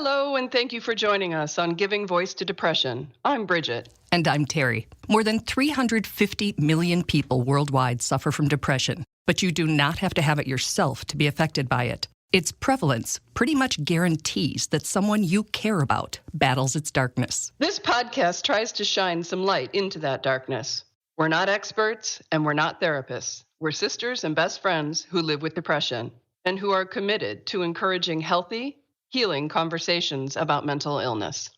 Hello, and thank you for joining us on Giving Voice to Depression. I'm Bridget. And I'm Terry. More than 350 million people worldwide suffer from depression, but you do not have to have it yourself to be affected by it. Its prevalence pretty much guarantees that someone you care about battles its darkness. This podcast tries to shine some light into that darkness. We're not experts, and we're not therapists. We're sisters and best friends who live with depression and who are committed to encouraging healthy, healing conversations about mental illness.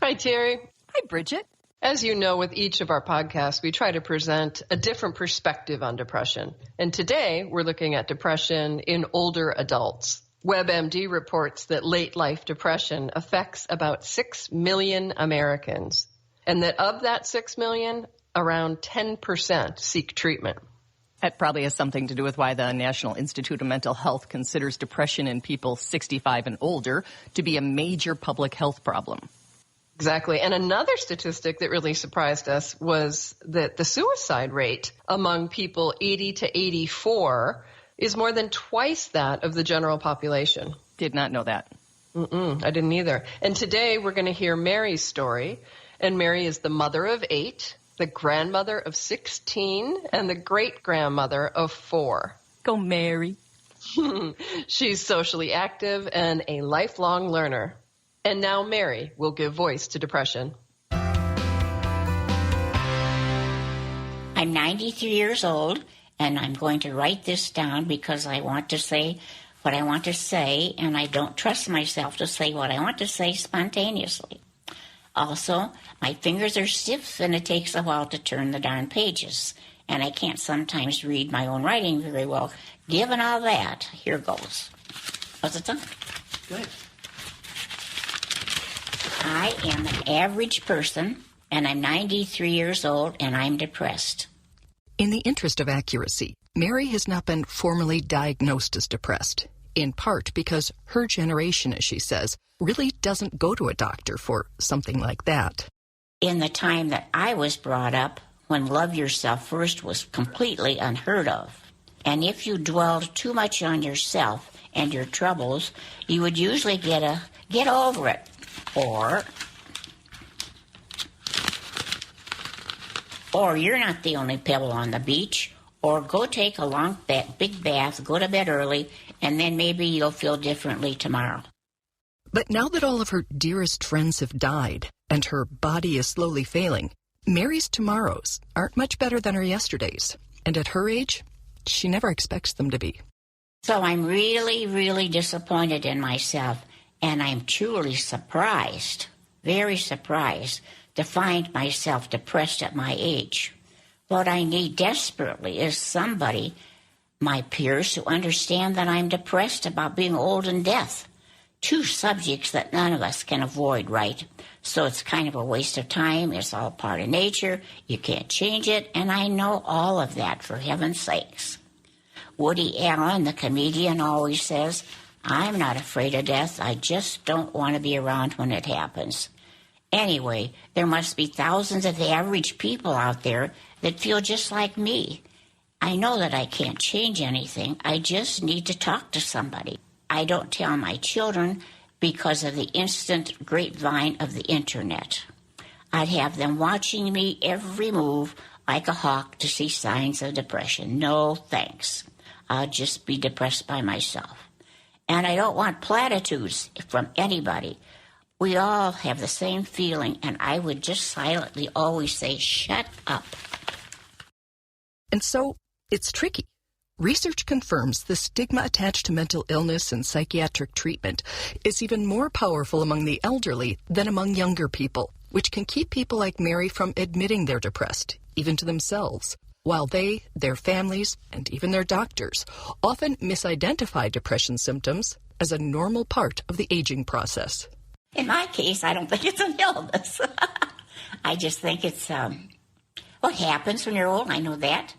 Hi, Terry. Hi, Bridget. As you know, with each of our podcasts, we try to present a different perspective on depression. And today, we're looking at depression in older adults. WebMD reports that late-life depression affects about 6 million Americans, and that of that 6 million, around 10% seek treatment. That probably has something to do with why the National Institute of Mental Health considers depression in people 65 and older to be a major public health problem. Exactly. And another statistic that really surprised us was that the suicide rate among people 80 to 84 is more than twice that of the general population. Did not know that. I didn't either. And today we're going to hear Mary's story. And Mary is the mother of 8, the grandmother of 16, and the great-grandmother of 4. Go Mary. She's socially active and a lifelong learner. And now Mary will give voice to depression. I'm 93 years old, and I'm going to write this down because I want to say what I want to say, and I don't trust myself to say what I want to say spontaneously. Also, my fingers are stiff, and it takes a while to turn the darn pages, and I can't sometimes read my own writing very well. Given all that, here goes. How's it sound? Good. I am an average person, and I'm 93 years old, and I'm depressed. In the interest of accuracy, Mary has not been formally diagnosed as depressed, in part because her generation, as she says, really doesn't go to a doctor for something like that. In the time that I was brought up, when love yourself first was completely unheard of, and if you dwelled too much on yourself and your troubles, you would usually get over it. Or you're not the only pebble on the beach, or go take a long, big bath, go to bed early, and then maybe you'll feel differently tomorrow. But now that all of her dearest friends have died and her body is slowly failing, Mary's tomorrows aren't much better than her yesterdays. And at her age, she never expects them to be. So I'm really, really disappointed in myself, and I'm truly surprised, very surprised, to find myself depressed at my age. What I need desperately is somebody, my peers, who understand that I'm depressed about being old and death. 2 subjects that none of us can avoid, right? So it's kind of a waste of time. It's all part of nature. You can't change it, and I know all of that, for heaven's sakes. Woody Allen, the comedian, always says, I'm not afraid of death. I just don't want to be around when it happens. Anyway, there must be thousands of average people out there that feel just like me. I know that I can't change anything. I just need to talk to somebody. I don't tell my children because of the instant grapevine of the internet. I'd have them watching me every move like a hawk to see signs of depression. No thanks. I'll just be depressed by myself. And I don't want platitudes from anybody. We all have the same feeling, and I would just silently always say, shut up. And so, it's tricky. Research confirms the stigma attached to mental illness and psychiatric treatment is even more powerful among the elderly than among younger people, which can keep people like Mary from admitting they're depressed, even to themselves, while they, their families, and even their doctors often misidentify depression symptoms as a normal part of the aging process. In my case, I don't think it's an illness. I just think it's what happens when you're old. I know that.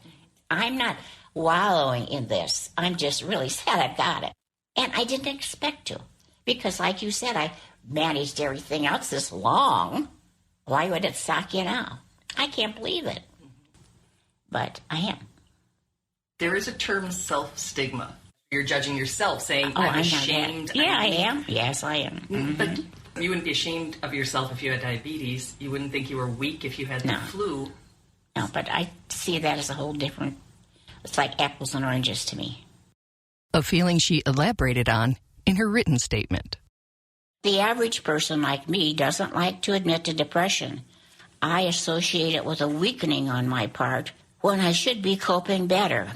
I'm not wallowing in this. I'm just really sad I've got it. And I didn't expect to. Because like you said, I managed everything else this long. Why would it suck you now? I can't believe it. But I am. There is a term self-stigma. You're judging yourself, saying, Oh, I'm I'm not ashamed. that. Yeah, I am. Yes, I am. Mm-hmm. But you wouldn't be ashamed of yourself if you had diabetes. You wouldn't think you were weak if you had the flu. No, but I see that as a whole different, it's like apples and oranges to me. A feeling she elaborated on in her written statement. The average person like me doesn't like to admit to depression. I associate it with a weakening on my part when I should be coping better.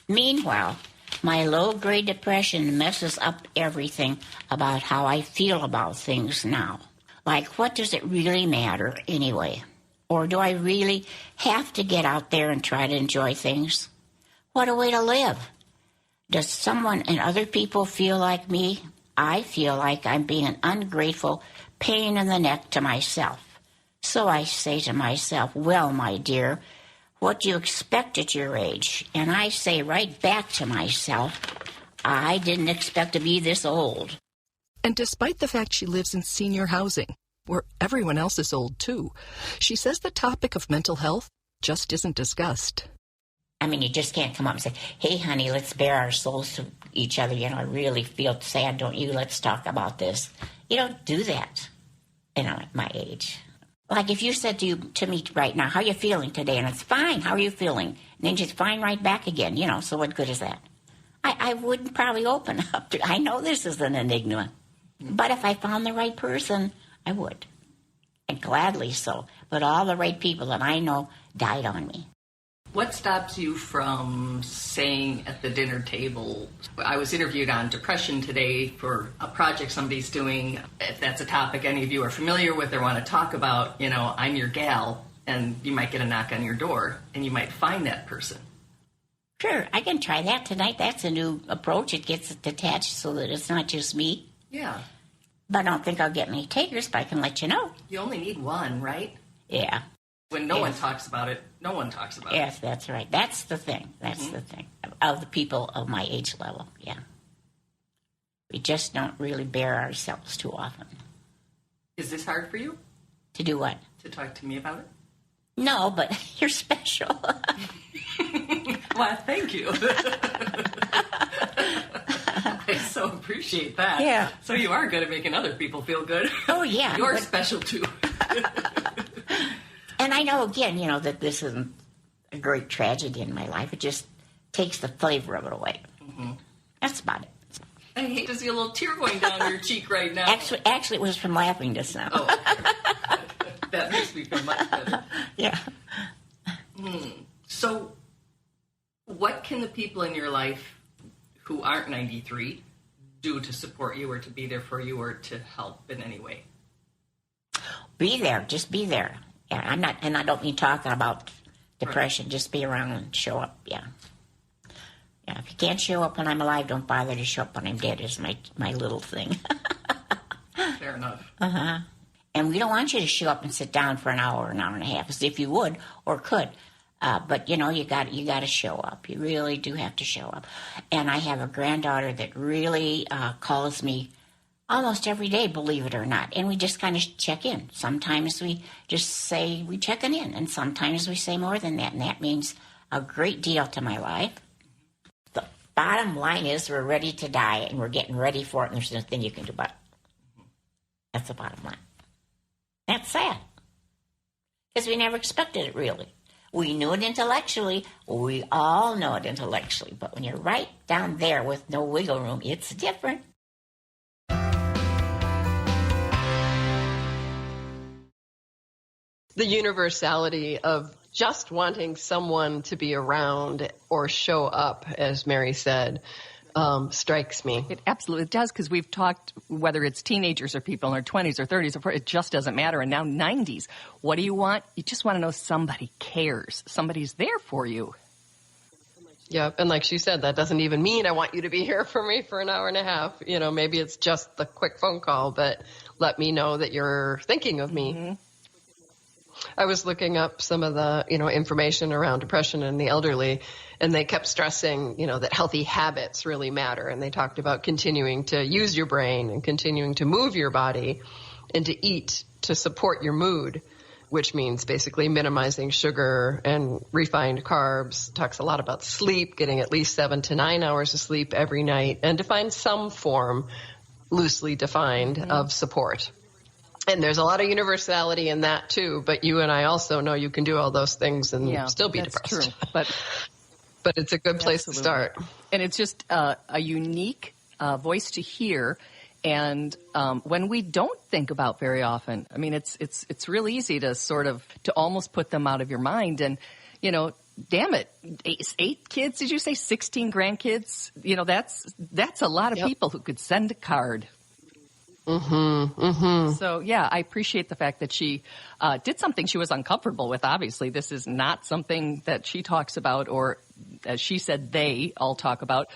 Meanwhile, my low-grade depression messes up everything about how I feel about things now. Like, what does it really matter anyway? Or do I really have to get out there and try to enjoy things? What a way to live. Does someone and other people feel like me? I feel like I'm being an ungrateful pain in the neck to myself. So I say to myself, well, my dear, what do you expect at your age? And I say right back to myself, I didn't expect to be this old. And despite the fact she lives in senior housing, where everyone else is old too, she says the topic of mental health just isn't discussed. I mean, you just can't come up and say, hey, honey, let's bare our souls to each other. You know, I really feel sad, don't you? Let's talk about this. You don't do that, at my age. Like if you said to me right now, how are you feeling today? And it's fine, how are you feeling? And then just fine right back again, so what good is that? I wouldn't probably open up to, I know this is an enigma. But if I found the right person, I would. And gladly so. But all the right people that I know died on me. What stops you from saying at the dinner table, I was interviewed on depression today for a project somebody's doing. If that's a topic any of you are familiar with or want to talk about, I'm your gal, and you might get a knock on your door, and you might find that person. Sure, I can try that tonight. That's a new approach. It gets detached so that it's not just me. Yeah. But I don't think I'll get many takers, but I can let you know. You only need one, right? Yeah. When no one talks about it, no one talks about it. Yes, that's right. That's the thing. That's the thing. Of the people of my age level, yeah. We just don't really bare ourselves too often. Is this hard for you? To do what? To talk to me about it? No, but you're special. Well, thank you. I so appreciate that. Yeah. So you are good at making other people feel good. Oh, yeah. You're special, too. And I know, again, that this isn't a great tragedy in my life. It just takes the flavor of it away. Mm-hmm. That's about it. I hate to see a little tear going down your cheek right now. Actually, it was from laughing just now. Oh, okay. That makes me feel much better. Yeah. So, what can the people in your life who aren't 93 do to support you or to be there for you or to help in any way? Be there. Just be there. Yeah, I'm not, and I don't mean talking about depression. Right. Just be around and show up. Yeah. Yeah. If you can't show up when I'm alive, don't bother to show up when I'm dead. Is my little thing. Fair enough. And we don't want you to show up and sit down for an hour and a half, as if you would or could. But you got to show up. You really do have to show up. And I have a granddaughter that really calls me almost every day, believe it or not. And we just kind of check in. Sometimes we just say we're checking in, and sometimes we say more than that. And that means a great deal to my life. The bottom line is we're ready to die, and we're getting ready for it, and there's nothing you can do about it. That's the bottom line. That's sad. Because we never expected it, really. We knew it intellectually. We all know it intellectually. But when you're right down there with no wiggle room, it's different. The universality of just wanting someone to be around or show up, as Mary said, strikes me. It absolutely does, because we've talked, whether it's teenagers or people in their 20s or 30s, or 40s, it just doesn't matter. And now 90s. What do you want? You just want to know somebody cares. Somebody's there for you. Yeah, and like she said, that doesn't even mean I want you to be here for me for an hour and a half. Maybe it's just the quick phone call, but let me know that you're thinking of me. Mm-hmm. I was looking up some of the, information around depression in the elderly, and they kept stressing, that healthy habits really matter. And they talked about continuing to use your brain and continuing to move your body and to eat to support your mood. which means basically minimizing sugar and refined carbs. Talks a lot about sleep, getting at least 7 to 9 hours of sleep every night, and to find some form, loosely defined, of support. And there's a lot of universality in that too, but you and I also know you can do all those things and still be depressed. True. But it's a good place to start. And it's just a unique voice to hear. And when we don't think about very often, I mean, it's real easy to to almost put them out of your mind. And, damn it, 8 kids, did you say 16 grandkids? That's a lot of people who could send a card. So, I appreciate the fact that she did something she was uncomfortable with. Obviously, this is not something that she talks about, or as she said, they all talk about.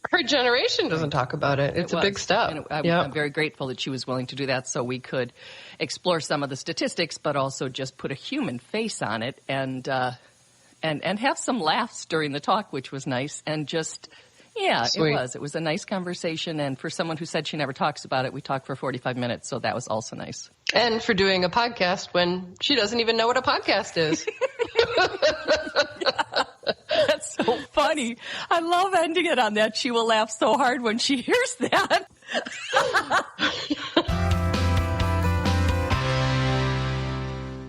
Her generation doesn't talk about it. It's a big step. And I'm very grateful that she was willing to do that so we could explore some of the statistics, but also just put a human face on it and have some laughs during the talk, which was nice. And just, Sweet. It was a nice conversation. And for someone who said she never talks about it, we talked for 45 minutes. So that was also nice. And for doing a podcast when she doesn't even know what a podcast is. That's so funny. I love ending it on that. She will laugh so hard when she hears that.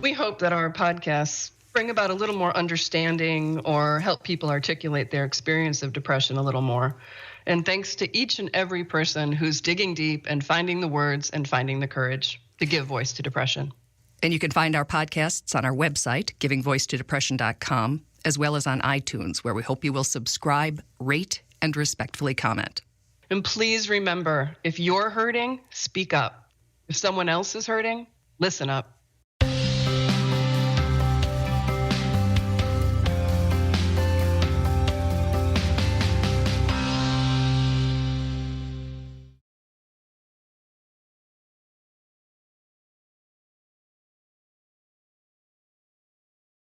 We hope that our podcasts bring about a little more understanding or help people articulate their experience of depression a little more. And thanks to each and every person who's digging deep and finding the words and finding the courage to give voice to depression. And you can find our podcasts on our website, givingvoicetodepression.com, as well as on iTunes, where we hope you will subscribe, rate, and respectfully comment. And please remember, if you're hurting, speak up. If someone else is hurting, listen up.